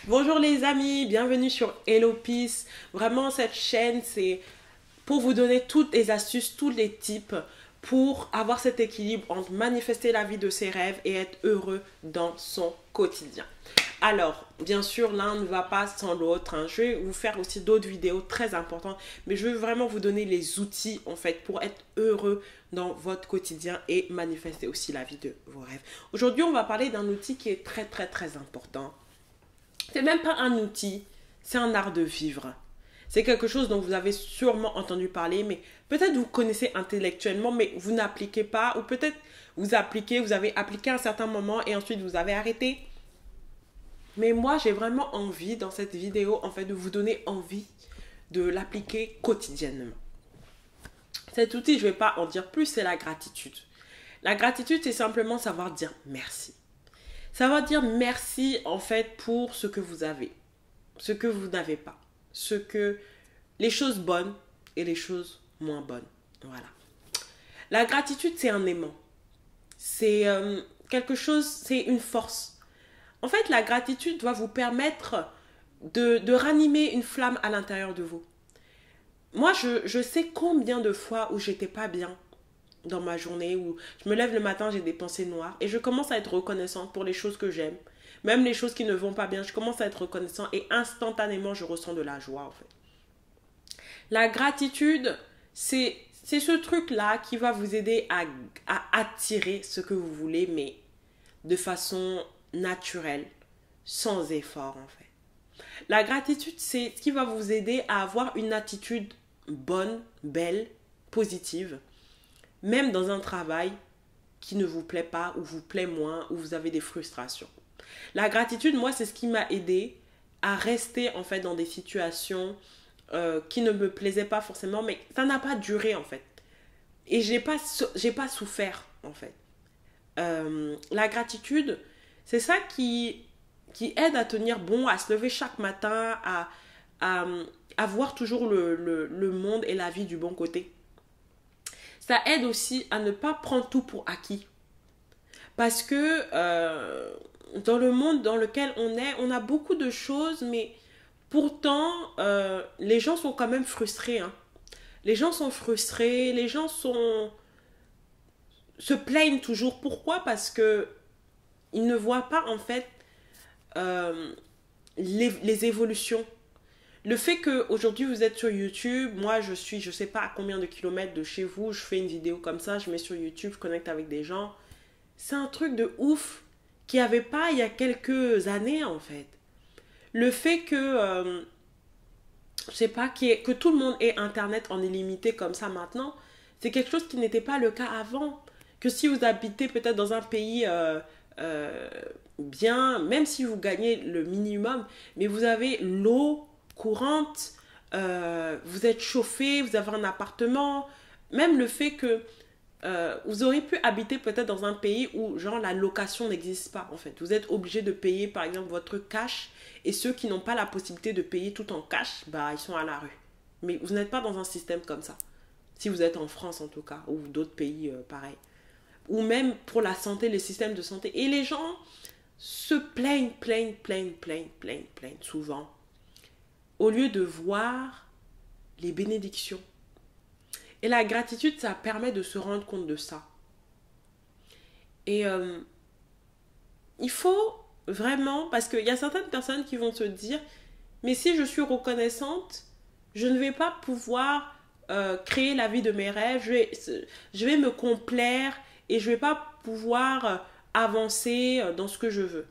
Bonjour les amis, bienvenue sur Hello Peace. Vraiment cette chaîne c'est pour vous donner toutes les astuces, tous les tips pour avoir cet équilibre entre manifester la vie de ses rêves et être heureux dans son quotidien. Alors, bien sûr, l'un ne va pas sans l'autre, hein. Je vais vous faire aussi d'autres vidéos très importantes, mais je veux vraiment vous donner les outils en fait pour être heureux dans votre quotidien et manifester aussi la vie de vos rêves. Aujourd'hui, on va parler d'un outil qui est très important. C'est même pas un outil, c'est un art de vivre. C'est quelque chose dont vous avez sûrement entendu parler, mais peut-être vous connaissez intellectuellement, mais vous n'appliquez pas, ou peut-être vous appliquez, vous avez appliqué à un certain moment et ensuite vous avez arrêté. Mais moi, j'ai vraiment envie dans cette vidéo, en fait, de vous donner envie de l'appliquer quotidiennement. Cet outil, je ne vais pas en dire plus, c'est la gratitude. La gratitude, c'est simplement savoir dire merci. Savoir dire merci, en fait, pour ce que vous avez, ce que vous n'avez pas, les choses bonnes et les choses moins bonnes. Voilà. La gratitude, c'est un aimant. C'est quelque chose, c'est une force. En fait, la gratitude doit vous permettre de ranimer une flamme à l'intérieur de vous. Moi, je sais combien de fois où j'étais pas bien dans ma journée, où je me lève le matin, j'ai des pensées noires, et je commence à être reconnaissante pour les choses que j'aime. Même les choses qui ne vont pas bien, je commence à être reconnaissant et instantanément, je ressens de la joie, en fait. La gratitude, c'est ce truc-là qui va vous aider à attirer ce que vous voulez, mais de façon naturelle, sans effort, en fait. La gratitude, c'est ce qui va vous aider à avoir une attitude bonne, belle, positive, même dans un travail qui ne vous plaît pas, ou vous plaît moins, ou vous avez des frustrations. La gratitude, moi, c'est ce qui m'a aidé à rester en fait dans des situations qui ne me plaisaient pas forcément, mais ça n'a pas duré en fait. Et j'ai pas souffert en fait. La gratitude, c'est ça qui aide à tenir bon, à se lever chaque matin, à voir toujours le monde et la vie du bon côté. Ça aide aussi à ne pas prendre tout pour acquis. Parce que dans le monde dans lequel on est, on a beaucoup de choses, mais pourtant, les gens sont quand même frustrés. Hein. Les gens sont frustrés, se plaignent toujours. Pourquoi? Parce que ils ne voient pas en fait euh, les évolutions. Le fait qu'aujourd'hui vous êtes sur YouTube, moi je suis je sais pas à combien de kilomètres de chez vous, je fais une vidéo comme ça, je mets sur YouTube, je connecte avec des gens. C'est un truc de ouf qu'il n'y avait pas il y a quelques années en fait. Le fait que, je sais pas, que tout le monde ait Internet en illimité comme ça maintenant, c'est quelque chose qui n'était pas le cas avant. Que si vous habitez peut-être dans un pays euh, bien, même si vous gagnez le minimum, mais vous avez l'eau courante, vous êtes chauffé, vous avez un appartement, même le fait que vous auriez pu habiter peut-être dans un pays où genre la location n'existe pas en fait. Vous êtes obligé de payer par exemple votre cash et ceux qui n'ont pas la possibilité de payer tout en cash, bah ils sont à la rue. Mais vous n'êtes pas dans un système comme ça. Si vous êtes en France en tout cas ou d'autres pays pareils. Ou même pour la santé, les systèmes de santé. Et les gens se plaignent souvent au lieu de voir les bénédictions. Et la gratitude, ça permet de se rendre compte de ça. Et il faut vraiment, parce qu'il y a certaines personnes qui vont se dire, mais si je suis reconnaissante, je ne vais pas pouvoir créer la vie de mes rêves, je vais me complaire et je ne vais pas pouvoir avancer dans ce que je veux.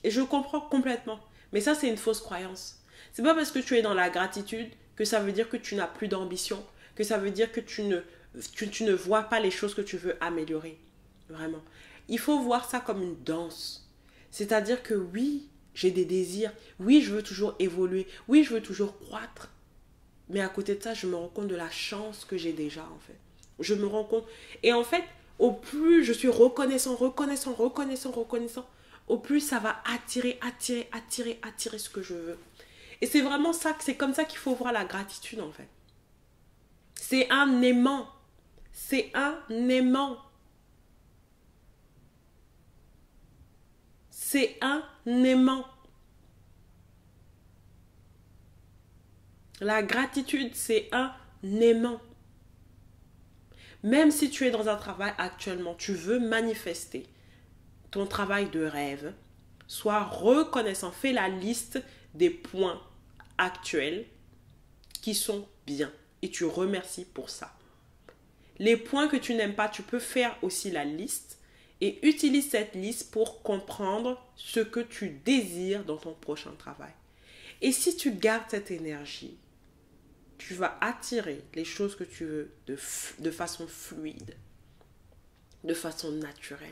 Et je comprends complètement. Mais ça, c'est une fausse croyance. C'est pas parce que tu es dans la gratitude que ça veut dire que tu n'as plus d'ambition, que ça veut dire que tu ne vois pas les choses que tu veux améliorer. Vraiment. Il faut voir ça comme une danse. C'est-à-dire que oui, j'ai des désirs. Oui, je veux toujours évoluer. Oui, je veux toujours croître. Mais à côté de ça, je me rends compte de la chance que j'ai déjà, en fait. Je me rends compte. Et en fait, au plus je suis reconnaissant, au plus ça va attirer ce que je veux. Et c'est vraiment ça, c'est comme ça qu'il faut voir la gratitude, en fait. C'est un aimant. C'est un aimant. C'est un aimant. La gratitude, c'est un aimant. Même si tu es dans un travail actuellement, tu veux manifester ton travail de rêve, sois reconnaissant, fais la liste des points actuels qui sont bien et tu remercies pour ça. Les points que tu n'aimes pas, tu peux faire aussi la liste et utilise cette liste pour comprendre ce que tu désires dans ton prochain travail. Et si tu gardes cette énergie, tu vas attirer les choses que tu veux de façon fluide, de façon naturelle,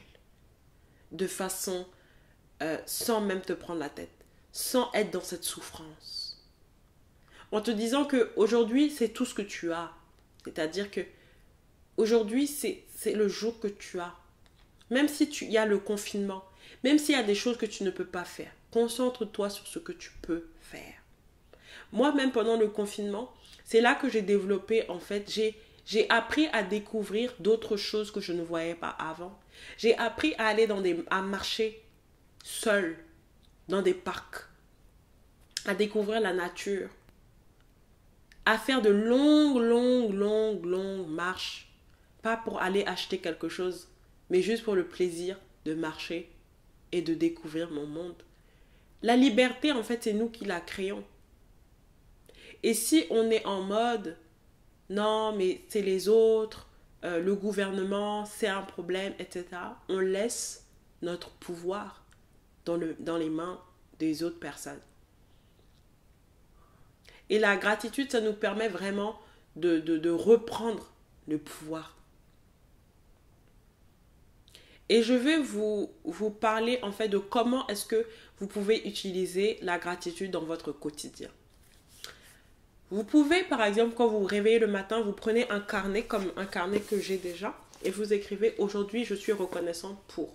de façon sans même te prendre la tête, sans être dans cette souffrance. En te disant qu'aujourd'hui, c'est tout ce que tu as. C'est-à-dire que aujourd'hui, c'est le jour que tu as. Même si il y a le confinement, même s'il y a des choses que tu ne peux pas faire, concentre-toi sur ce que tu peux faire. Moi, même pendant le confinement, c'est là que j'ai développé, en fait, j'ai appris à découvrir d'autres choses que je ne voyais pas avant. J'ai appris à aller à marcher seule dans des parcs, à découvrir la nature, à faire de longues marches, pas pour aller acheter quelque chose, mais juste pour le plaisir de marcher et de découvrir mon monde. La liberté, en fait, c'est nous qui la créons. Et si on est en mode, non, mais c'est les autres, le gouvernement, c'est un problème, etc., on laisse notre pouvoir dans les mains des autres personnes. Et la gratitude, ça nous permet vraiment de reprendre le pouvoir. Et je vais vous parler en fait de comment est-ce que vous pouvez utiliser la gratitude dans votre quotidien. Vous pouvez, par exemple, quand vous vous réveillez le matin, vous prenez un carnet, comme un carnet que j'ai déjà, et vous écrivez « Aujourd'hui, je suis reconnaissant pour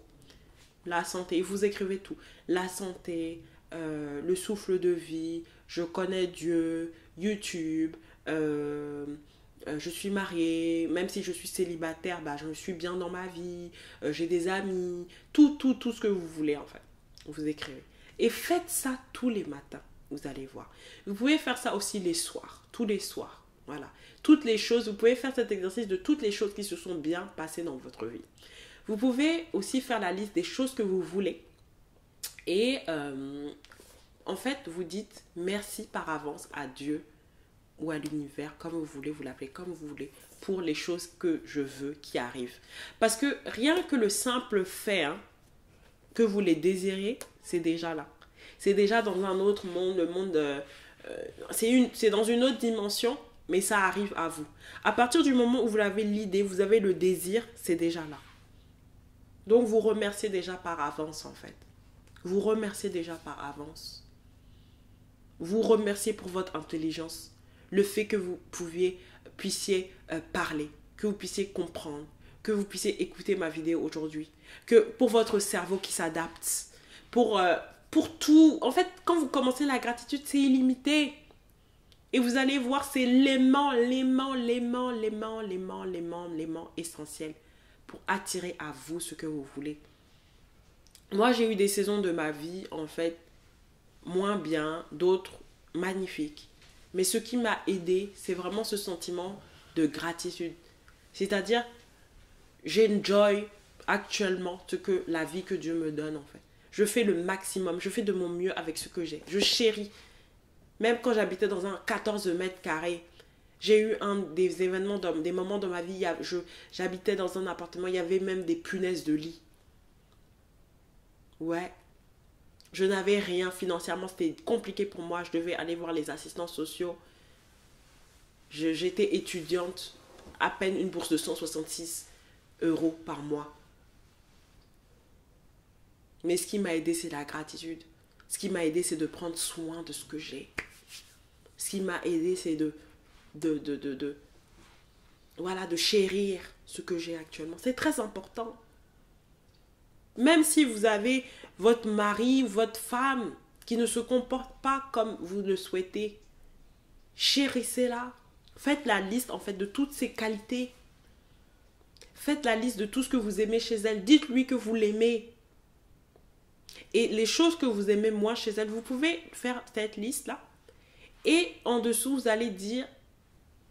la santé ». Et vous écrivez tout. La santé, le souffle de vie, je connais Dieu, YouTube, je suis mariée, même si je suis célibataire, je suis bien dans ma vie, j'ai des amis, tout ce que vous voulez en fait. Vous écrivez. Et faites ça tous les matins. Vous allez voir. Vous pouvez faire ça aussi les soirs, tous les soirs. Voilà. Toutes les choses, vous pouvez faire cet exercice de toutes les choses qui se sont bien passées dans votre vie. Vous pouvez aussi faire la liste des choses que vous voulez. Et en fait, vous dites merci par avance à Dieu ou à l'univers, comme vous voulez, vous l'appelez comme vous voulez, pour les choses que je veux qui arrivent. Parce que rien que le simple fait que vous les désirez, c'est déjà là. C'est déjà dans un autre monde, le monde, c'est dans une autre dimension, mais ça arrive à vous. À partir du moment où vous avez l'idée, vous avez le désir, c'est déjà là. Donc vous remerciez déjà par avance en fait. Vous remerciez déjà par avance. Vous remerciez pour votre intelligence, le fait que vous puissiez parler, que vous puissiez comprendre, que vous puissiez écouter ma vidéo aujourd'hui, que pour votre cerveau qui s'adapte, pour tout. En fait, quand vous commencez la gratitude, c'est illimité. Et vous allez voir, c'est l'aimant essentiel pour attirer à vous ce que vous voulez. Moi, j'ai eu des saisons de ma vie, en fait, moins bien, d'autres magnifiques. Mais ce qui m'a aidé, c'est vraiment ce sentiment de gratitude. C'est-à-dire, j'enjoy actuellement la vie que Dieu me donne, en fait. Je fais le maximum, je fais de mon mieux avec ce que j'ai. Je chéris. Même quand j'habitais dans un 14 mètres carrés, j'ai eu des événements, des moments dans ma vie, j'habitais dans un appartement, il y avait même des punaises de lit. Ouais. Je n'avais rien financièrement, c'était compliqué pour moi. Je devais aller voir les assistants sociaux. J'étais étudiante, à peine une bourse de 166 € par mois. Mais ce qui m'a aidé, c'est la gratitude. Ce qui m'a aidé, c'est de prendre soin de ce que j'ai. Ce qui m'a aidé, c'est de chérir ce que j'ai actuellement. C'est très important. Même si vous avez votre mari, votre femme qui ne se comporte pas comme vous le souhaitez, chérissez-la. Faites la liste en fait de toutes ses qualités. Faites la liste de tout ce que vous aimez chez elle. Dites-lui que vous l'aimez. Et les choses que vous aimez moins chez elle, vous pouvez faire cette liste-là Et en dessous, vous allez dire,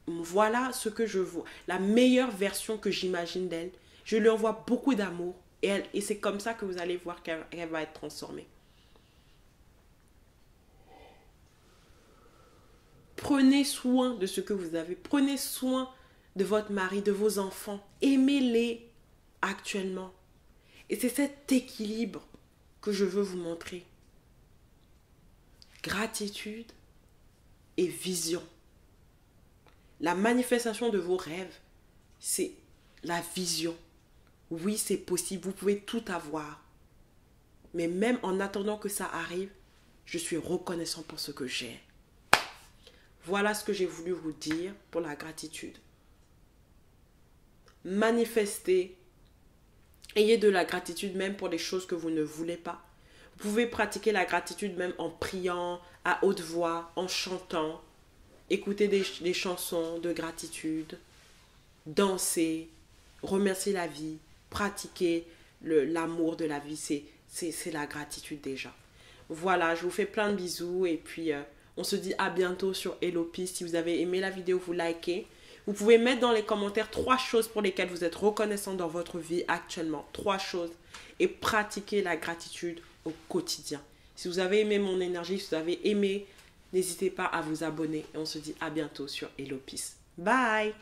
voilà ce que je vois, la meilleure version que j'imagine d'elle. Je lui envoie beaucoup d'amour et c'est comme ça que vous allez voir qu'elle va être transformée. Prenez soin de ce que vous avez. Prenez soin de votre mari, de vos enfants. Aimez-les actuellement. Et c'est cet équilibre que je veux vous montrer. Gratitude et vision. La manifestation de vos rêves, c'est la vision. Oui, c'est possible, vous pouvez tout avoir. Mais même en attendant que ça arrive, je suis reconnaissant pour ce que j'ai. Voilà ce que j'ai voulu vous dire pour la gratitude. Manifestez. Ayez de la gratitude même pour les choses que vous ne voulez pas. Vous pouvez pratiquer la gratitude même en priant, à haute voix, en chantant. Écouter des chansons de gratitude. Danser. Remercier la vie. Pratiquer l'amour de la vie. C'est la gratitude déjà. Voilà, je vous fais plein de bisous et puis on se dit à bientôt sur Hello Peace. Si vous avez aimé la vidéo, vous likez. Vous pouvez mettre dans les commentaires 3 choses pour lesquelles vous êtes reconnaissant dans votre vie actuellement. 3 choses. Et pratiquez la gratitude au quotidien. Si vous avez aimé mon énergie, si vous avez aimé, n'hésitez pas à vous abonner. Et on se dit à bientôt sur Hello Peace. Bye!